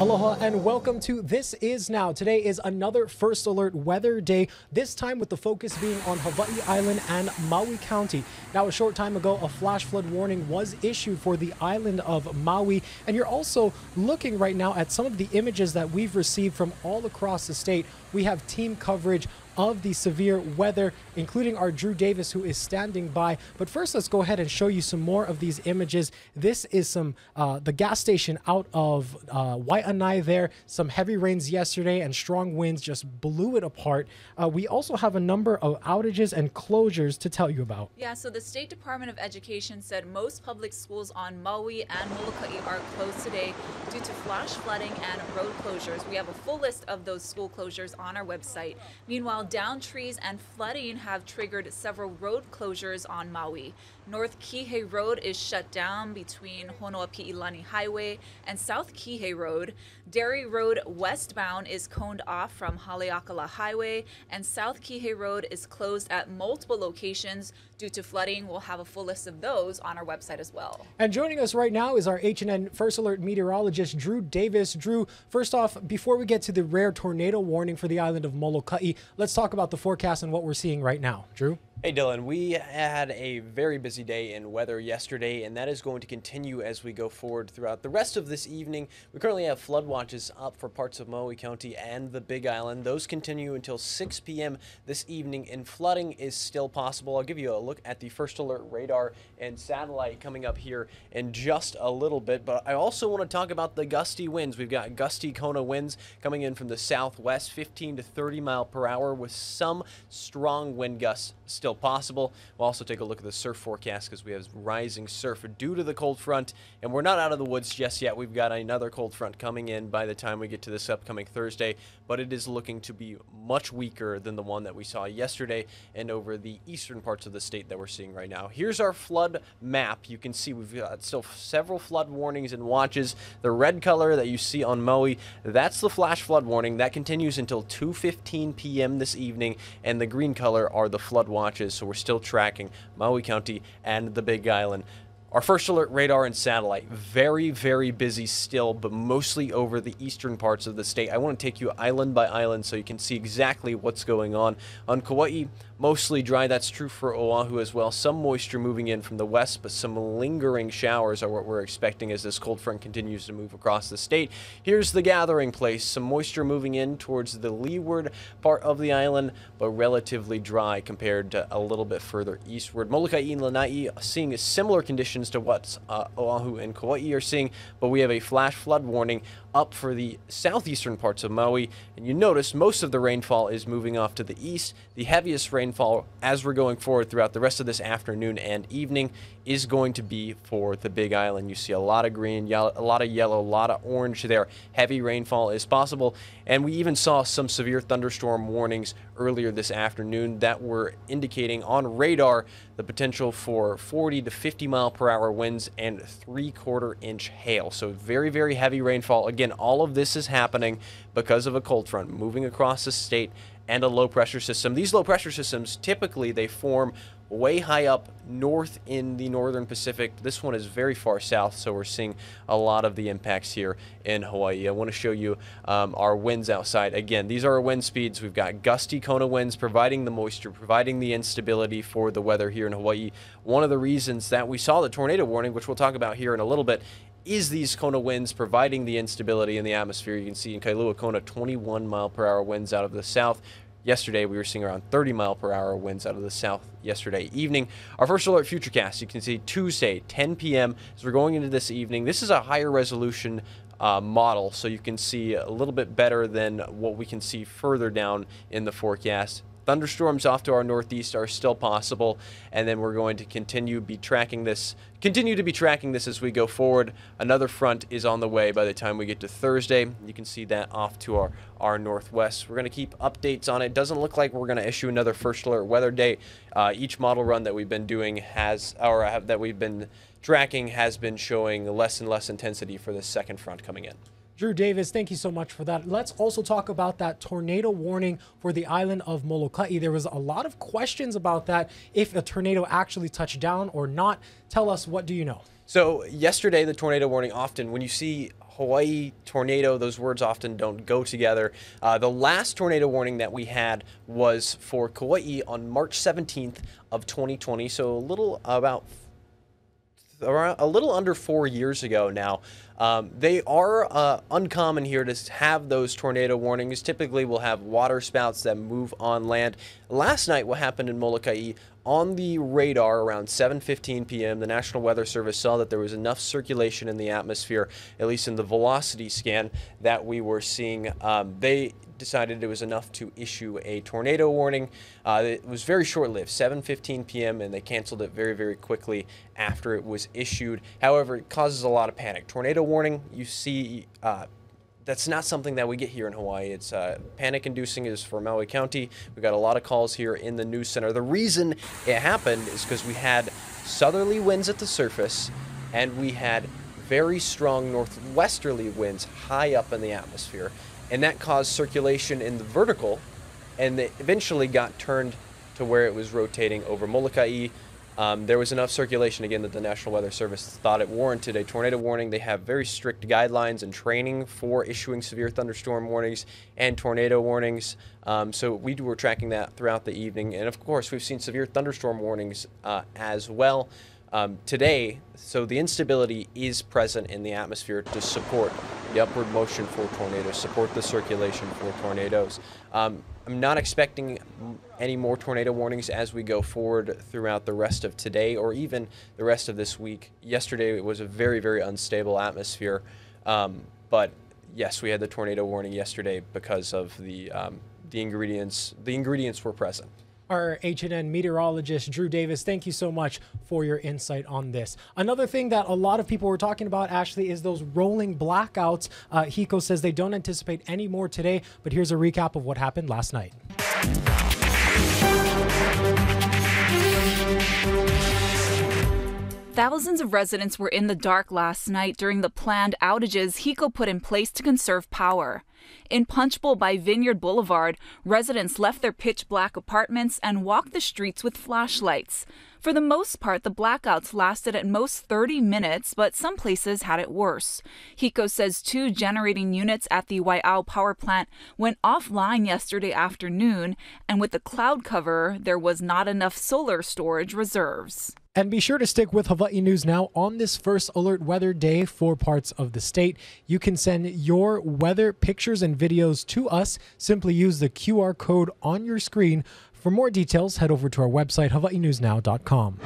Aloha and welcome to This Is Now. Today is another First Alert weather day, this time with the focus being on Hawaii Island and Maui County. Now, a short time ago, a flash flood warning was issued for the island of Maui, and you're also looking right now at some of the images that we've received from all across the state. We have team coverage of the severe weather, including our Drew Davis, who is standing by. But first, let's go ahead and show you some more of these images. This is some the gas station out of Waianae there. Some heavy rains yesterday and strong winds just blew it apart. We also have a number of outages and closures to tell you about. Yeah, so the State Department of Education said most public schools on Maui and Molokai are closed today due to flash flooding and road closures. We have a full list of those school closures on our website. Meanwhile, downed trees and flooding have triggered several road closures on Maui. North Kihei Road is shut down between Honoapi'ilani Highway and South Kihei Road. Derry Road westbound is coned off from Haleakala Highway, and South Kihei Road is closed at multiple locations due to flooding. We'll have a full list of those on our website as well. And joining us right now is our H&N First Alert meteorologist, Drew Davis. Drew, first off, before we get to the rare tornado warning for the island of Molokai, let's talk about the forecast and what we're seeing right now. Drew? Hey Dylan, we had a very busy day in weather yesterday, and that is going to continue as we go forward throughout the rest of this evening. We currently have flood watches up for parts of Maui County and the Big Island. Those continue until 6 p.m. this evening, and flooding is still possible. I'll give you a look at the First Alert radar and satellite coming up here in just a little bit, but I also want to talk about the gusty winds. We've got gusty Kona winds coming in from the southwest, 15 to 30 mile per hour, with some strong wind gusts still possible. We'll also take a look at the surf forecast because we have rising surf due to the cold front, and we're not out of the woods just yet. We've got another cold front coming in by the time we get to this upcoming Thursday, but it is looking to be much weaker than the one that we saw yesterday and over the eastern parts of the state that we're seeing right now. Here's our flood map. You can see we've got still several flood warnings and watches. The red color that you see on Maui, that's the flash flood warning. That continues until 2:15 p.m. this evening, and the green color are the flood watches. So we're still tracking Maui County and the Big Island. Our First Alert radar and satellite, very, very busy still, but mostly over the eastern parts of the state. I want to take you island by island so you can see exactly what's going on. On Kauai, mostly dry. That's true for Oahu as well. Some moisture moving in from the west, but some lingering showers are what we're expecting as this cold front continues to move across the state. Here's the gathering place. Some moisture moving in towards the leeward part of the island, but relatively dry compared to a little bit further eastward. Molokai and Lanai seeing similar conditions to what Oahu and Kauai are seeing, but we have a flash flood warning up for the southeastern parts of Maui, and you notice most of the rainfall is moving off to the east. The heaviest rainfall as we're going forward throughout the rest of this afternoon and evening is going to be for the Big Island. You see a lot of green, a lot of yellow, a lot of orange there. Heavy rainfall is possible, and we even saw some severe thunderstorm warnings earlier this afternoon that were indicating on radar the potential for 40 to 50 mile per hour winds and 3/4 inch hail. So very, very heavy rainfall. Again, all of this is happening because of a cold front moving across the state and a low pressure system. These low pressure systems, typically they form way high up north in the northern Pacific. This one is very far south, so we're seeing a lot of the impacts here in Hawaii. I want to show you our winds outside. Again, these are our wind speeds. We've got gusty Kona winds providing the moisture, providing the instability for the weather here in Hawaii. One of the reasons that we saw the tornado warning, which we'll talk about here in a little bit, is these Kona winds providing the instability in the atmosphere. You can see in Kailua Kona, 21 mile per hour winds out of the south. Yesterday, we were seeing around 30 mile per hour winds out of the south yesterday evening. Our First Alert Futurecast, you can see Tuesday, 10 p.m. as we're going into this evening. This is a higher resolution model, so you can see a little bit better than what we can see further down in the forecast. Thunderstorms off to our northeast are still possible, and then we're going to continue to be tracking this as we go forward. Another front is on the way by the time we get to Thursday. You can see that off to our northwest. We're going to keep updates on it. Doesn't look like we're going to issue another First Alert weather day. Each model run that we've been doing that we've been tracking has been showing less and less intensity for this second front coming in. Drew Davis, thank you so much for that. Let's also talk about that tornado warning for the island of Molokai. There was a lot of questions about that, if a tornado actually touched down or not. Tell us, what do you know? So yesterday, the tornado warning, often when you see Hawaii tornado, those words often don't go together. The last tornado warning that we had was for Kauai on March 17th of 2020, so a little under 4 years ago now. They are uncommon here to have those tornado warnings. Typically, we'll have water spouts that move on land. Last night, what happened in Molokai, on the radar around 7:15 p.m., the National Weather Service saw that there was enough circulation in the atmosphere, at least in the velocity scan that we were seeing. They decided it was enough to issue a tornado warning. It was very short-lived, 7:15 p.m., and they canceled it very, very quickly after it was issued. However, it causes a lot of panic. Tornado warning, you see, that's not something that we get here in Hawaii. It's panic-inducing is for Maui County. We got a lot of calls here in the news center. The reason it happened is because we had southerly winds at the surface, and we had very strong northwesterly winds high up in the atmosphere. And that caused circulation in the vertical, and it eventually got turned to where it was rotating over Molokai. There was enough circulation, again, that the National Weather Service thought it warranted a tornado warning. They have very strict guidelines and training for issuing severe thunderstorm warnings and tornado warnings. So we were tracking that throughout the evening. And of course, we've seen severe thunderstorm warnings as well. Today, so the instability is present in the atmosphere to support the upward motion for tornadoes, support the circulation for tornadoes. I'm not expecting any more tornado warnings as we go forward throughout the rest of today or even the rest of this week. Yesterday, it was a very, very unstable atmosphere. But yes, we had the tornado warning yesterday because of the ingredients. The ingredients were present. Our H&N meteorologist, Drew Davis, thank you so much for your insight on this. Another thing that a lot of people were talking about, Ashley, is those rolling blackouts. Hiko says they don't anticipate any more today, but here's a recap of what happened last night. Thousands of residents were in the dark last night during the planned outages Hiko put in place to conserve power. In Punchbowl by Vineyard Boulevard, residents left their pitch-black apartments and walked the streets with flashlights. For the most part, the blackouts lasted at most 30 minutes, but some places had it worse. Hiko says 2 generating units at the Waiau power plant went offline yesterday afternoon, and with the cloud cover, there was not enough solar storage reserves. And be sure to stick with Hawaii News Now on this first alert weather day for parts of the state. You can send your weather pictures and videos to us. Simply use the QR code on your screen. For more details, head over to our website, hawaiinewsnow.com.